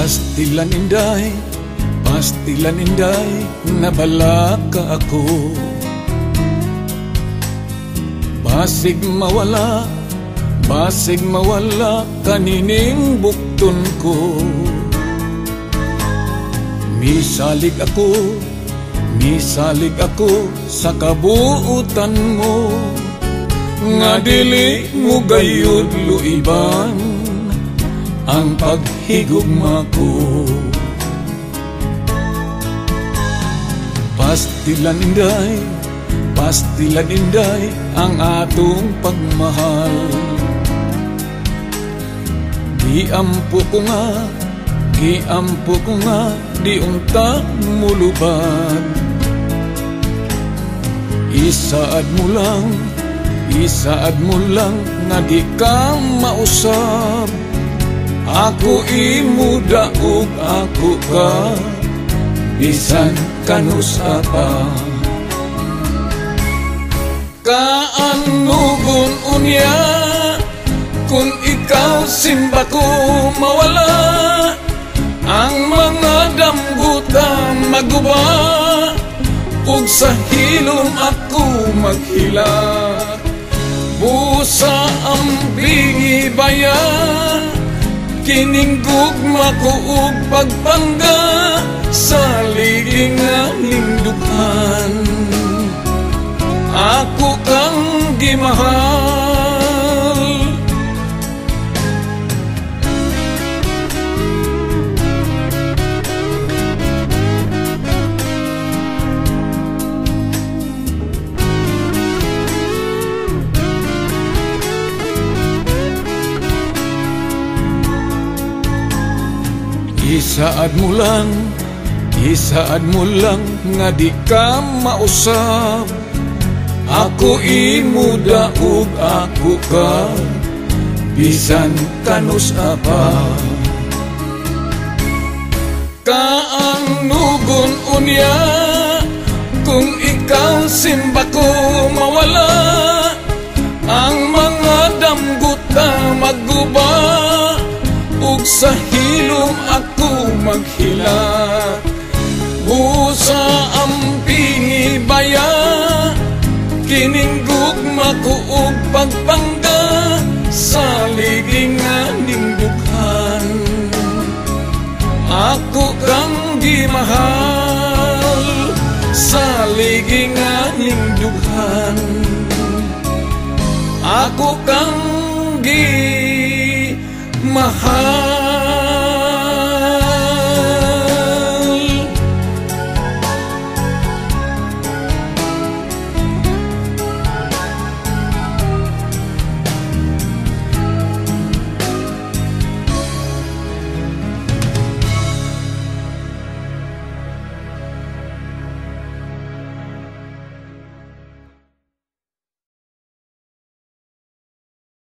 Pastilan inday, nabala ka ako. Basig mawala kanining bukton ko. Misalig ako sa kabuutan mo, nga dili mo gayud luiban ang paghigugma ko. Pastilan inday ang atong pagmahal. Giampo ko nga di unta mulubad. Isaad mo lang nga di ka mausab. Ako imo daog ako ka, bisan kanusa pa. Kaanugon unya kung ikaw simba ko mawala. Ang mga damguta maguba, ug sa hilom ako maghila. Busa ang bingi baya, kining gugma ko ug pagpangga sa liging nga lingdukan. Ako kang gimahal. Isaad mo lang nga di ka mausap. Ako imo daog ako ka, bisan kanusa pa. Kaanugon unya kung ikaw simba ko mawala. Ang mga damguta magguba, ug sa hilom ako maghila. Busa ang pingi baya, kining gugma ko ug pagpangga sa liging nga lingdukan. Ako kang gimahal sa liging nga lingdukan. Ako kang gimahal.